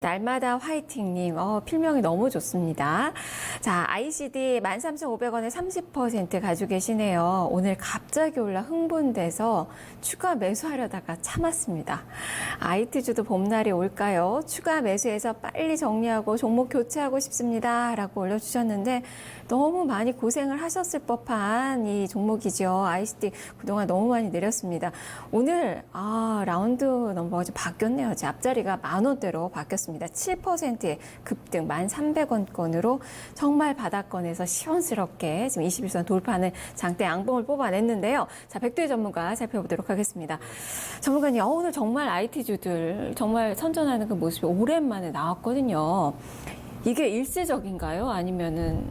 날마다 화이팅님, 필명이 너무 좋습니다. 자, ICD 13,500원에 30% 가지고 계시네요. 오늘 갑자기 올라 흥분돼서 추가 매수하려다가 참았습니다. IT주도 봄날이 올까요? 추가 매수해서 빨리 정리하고 종목 교체하고 싶습니다. 라고 올려주셨는데 너무 많이 고생을 하셨을 법한 이 종목이죠. ICD 그동안 너무 많이 내렸습니다. 오늘, 라운드 넘버가 좀 바뀌었네요. 제 앞자리가 10,000원대로 바뀌었습니다. 7%의 급등 1,300원권으로 정말 바닥권에서 시원스럽게 지금 21선 돌파하는 장대 양봉을 뽑아냈는데요. 자, 백두의 전문가 살펴보도록 하겠습니다. 전문가님, 오늘 정말 IT주들 정말 선전하는 그 모습이 오랜만에 나왔거든요. 이게 일시적인가요? 아니면은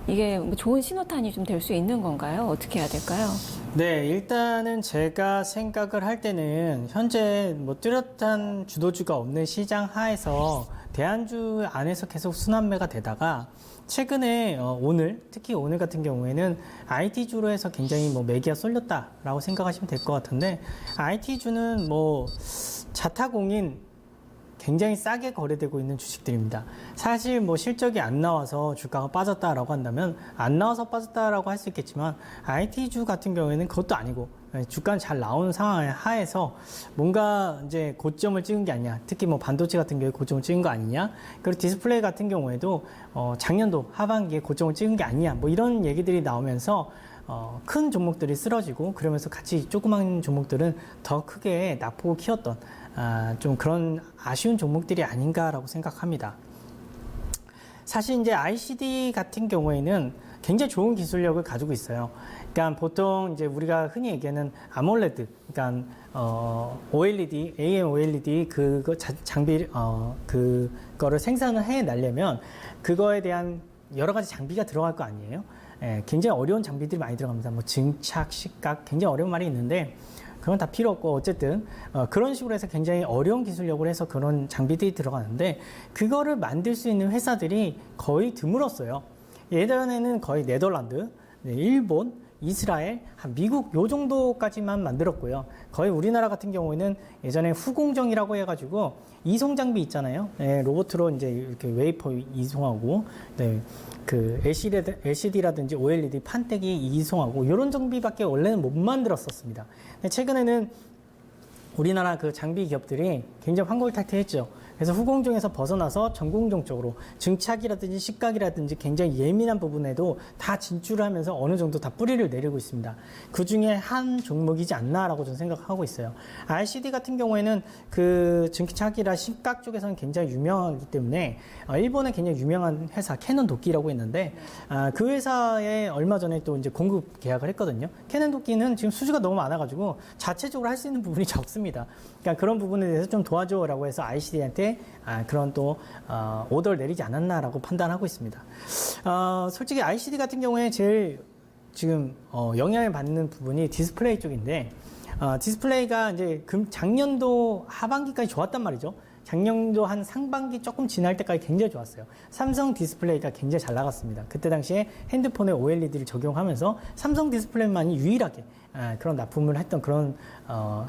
이게 뭐 좋은 신호탄이 좀 될 수 있는 건가요? 어떻게 해야 될까요? 네, 일단은 제가 생각을 할 때는 현재 뭐 뚜렷한 주도주가 없는 시장 하에서 대안주 안에서 계속 순환매가 되다가 최근에 오늘, 특히 오늘 같은 경우에는 IT주로 해서 굉장히 뭐 매기가 쏠렸다라고 생각하시면 될 것 같은데, IT주는 뭐 자타공인 굉장히 싸게 거래되고 있는 주식들입니다. 사실 뭐 실적이 안 나와서 주가가 빠졌다라고 한다면 안 나와서 빠졌다라고 할 수 있겠지만, IT주 같은 경우에는 그것도 아니고 주가는 잘 나오는 상황 하에서 뭔가 이제 고점을 찍은 게 아니냐, 특히 뭐 반도체 같은 경우에 고점을 찍은 거 아니냐, 그리고 디스플레이 같은 경우에도 작년도 하반기에 고점을 찍은 게 아니냐, 뭐 이런 얘기들이 나오면서 큰 종목들이 쓰러지고, 그러면서 같이 조그만 종목들은 더 크게 낙폭을 키웠던 좀 그런 아쉬운 종목들이 아닌가라고 생각합니다. 사실 이제 ICD 같은 경우에는 굉장히 좋은 기술력을 가지고 있어요. 그러니까 보통 이제 우리가 흔히 얘기하는 아몰레드, 그러니까 OLED, AM-OLED 그거 장비 그거를 생산을 해내려면 그거에 대한 여러 가지 장비가 들어갈 거 아니에요. 예, 굉장히 어려운 장비들이 많이 들어갑니다. 뭐 증착, 시각, 굉장히 어려운 말이 있는데 그건 다 필요 없고, 어쨌든 그런 식으로 해서 굉장히 어려운 기술력을 해서 그런 장비들이 들어가는데, 그거를 만들 수 있는 회사들이 거의 드물었어요. 예전에는 거의 네덜란드, 일본, 이스라엘, 미국 요 정도까지만 만들었고요. 거의 우리나라 같은 경우에는 예전에 후공정이라고 해가지고 이송 장비 있잖아요. 네, 로봇으로 이제 이렇게 웨이퍼 이송하고, 네, 그 LCD라든지 OLED 판때기 이송하고 이런 장비밖에 원래는 못 만들었었습니다. 근데 최근에는 우리나라 그 장비 기업들이 굉장히 환골탈퇴했죠. 그래서 후공정에서 벗어나서 전공정 쪽으로 증착이라든지 식각이라든지 굉장히 예민한 부분에도 다 진출을 하면서 어느 정도 다 뿌리를 내리고 있습니다. 그 중에 한 종목이지 않나라고 저는 생각하고 있어요. RCD 같은 경우에는 그 증착이라 식각 쪽에서는 굉장히 유명하기 때문에 일본에 굉장히 유명한 회사 캐논 도끼라고 있는데, 그 회사에 얼마 전에 또 이제 공급 계약을 했거든요. 캐논 도끼는 지금 수주가 너무 많아가지고 자체적으로 할 수 있는 부분이 적습니다. 그러니까 그런 부분에 대해서 좀 도와줘라고 해서 ICD한테 그런 또 오더를 내리지 않았나라고 판단하고 있습니다. 솔직히 ICD 같은 경우에 제일 지금 영향을 받는 부분이 디스플레이 쪽인데, 디스플레이가 이제 작년도 하반기까지 좋았단 말이죠. 작년도 한 상반기 조금 지날 때까지 굉장히 좋았어요. 삼성 디스플레이가 굉장히 잘 나갔습니다. 그때 당시에 핸드폰에 OLED를 적용하면서 삼성 디스플레이만이 유일하게 그런 납품을 했던 그런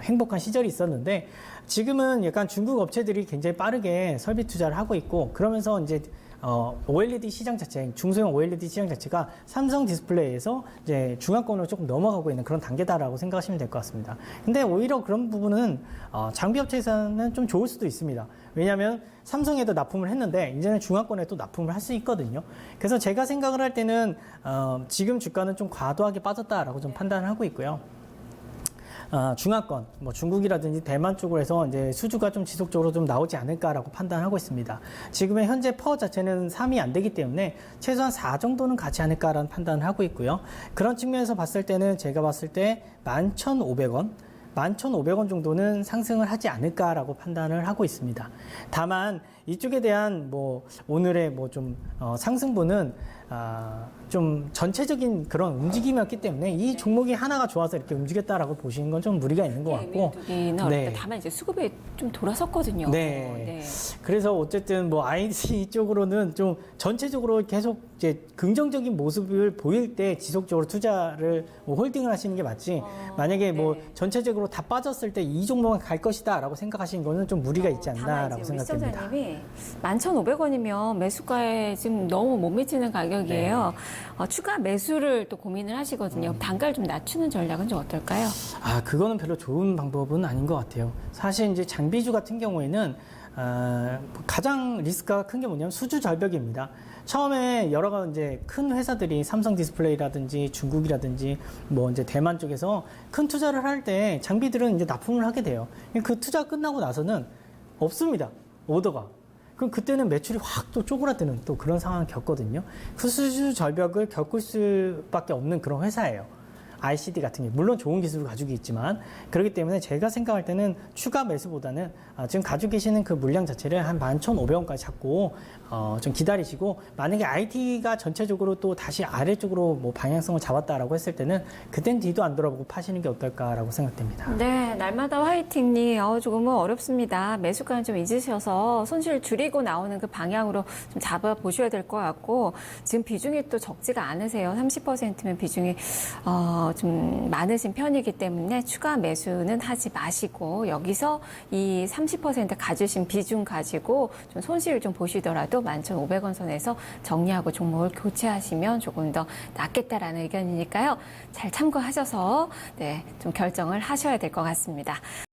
행복한 시절이 있었는데, 지금은 약간 중국 업체들이 굉장히 빠르게 설비 투자를 하고 있고, 그러면서 이제 OLED 시장 자체, 중소형 OLED 시장 자체가 삼성 디스플레이에서 이제 중화권으로 조금 넘어가고 있는 그런 단계다라고 생각하시면 될 것 같습니다. 근데 오히려 그런 부분은 장비 업체에서는 좀 좋을 수도 있습니다. 왜냐하면 삼성에도 납품을 했는데 이제는 중화권에 또 납품을 할 수 있거든요. 그래서 제가 생각을 할 때는 지금 주가는 좀 과도하게 빠졌다라고 좀 판단을 하고 있고요. 중화권, 뭐 중국이라든지 대만 쪽으로 해서 이제 수주가 좀 지속적으로 좀 나오지 않을까라고 판단하고 있습니다. 지금의 현재 퍼 자체는 3이 안 되기 때문에 최소한 4 정도는 가지 않을까라는 판단을 하고 있고요. 그런 측면에서 봤을 때는 제가 봤을 때 11,500원, 11,500원 정도는 상승을 하지 않을까라고 판단을 하고 있습니다. 다만 이쪽에 대한 뭐 오늘의 뭐 좀 상승분은 좀 전체적인 그런 움직임이었기 때문에 이 종목이 하나가 좋아서 이렇게 움직였다라고 보시는 건 좀 무리가 있는 것 같고. 네. 다만 이제 수급이 좀 돌아섰거든요. 네. 그래서 어쨌든 뭐 IC 쪽으로는 좀 전체적으로 계속 이제 긍정적인 모습을 보일 때 지속적으로 투자를 뭐 홀딩을 하시는 게 맞지. 만약에 뭐 전체적으로 다 빠졌을 때 이 종목은 갈 것이다라고 생각하시는 거는 좀 무리가 있지 않나라고 생각됩니다. 시청자님이 11,500원이면 매수가에 지금 너무 못 미치는 가격이에요. 추가 매수를 또 고민을 하시거든요. 단가를 좀 낮추는 전략은 좀 어떨까요? 그거는 별로 좋은 방법은 아닌 것 같아요. 사실 이제 장비주 같은 경우에는 가장 리스크가 큰 게 뭐냐면 수주 절벽입니다. 처음에 여러 가지 이제 큰 회사들이 삼성 디스플레이라든지 중국이라든지 뭐 이제 대만 쪽에서 큰 투자를 할 때 장비들은 이제 납품을 하게 돼요. 그 투자 끝나고 나서는 없습니다. 오더가. 그럼 그때는 매출이 확 또 쪼그라드는 또 그런 상황을 겪거든요. 그 수주 절벽을 겪을 수밖에 없는 그런 회사예요. ICD 같은 게 물론 좋은 기술을 가지고 있지만 그렇기 때문에 제가 생각할 때는 추가 매수보다는 지금 가지고 계시는 그 물량 자체를 한 11,500원까지 잡고 좀 기다리시고 만약에 IT가 전체적으로 또 다시 아래쪽으로 뭐 방향성을 잡았다라고 했을 때는 그땐 뒤도 안 돌아보고 파시는 게 어떨까라고 생각됩니다. 네, 날마다 화이팅님 조금은 어렵습니다. 매수가는 좀 잊으셔서 손실 줄이고 나오는 그 방향으로 좀 잡아보셔야 될 것 같고 지금 비중이 또 적지가 않으세요. 30%면 비중이 좀 많으신 편이기 때문에 추가 매수는 하지 마시고 여기서 이 30% 가지신 비중 가지고 좀 손실을 좀 보시더라도 11,500원 선에서 정리하고 종목을 교체하시면 조금 더 낫겠다라는 의견이니까요. 잘 참고하셔서 좀 결정을 하셔야 될 것 같습니다.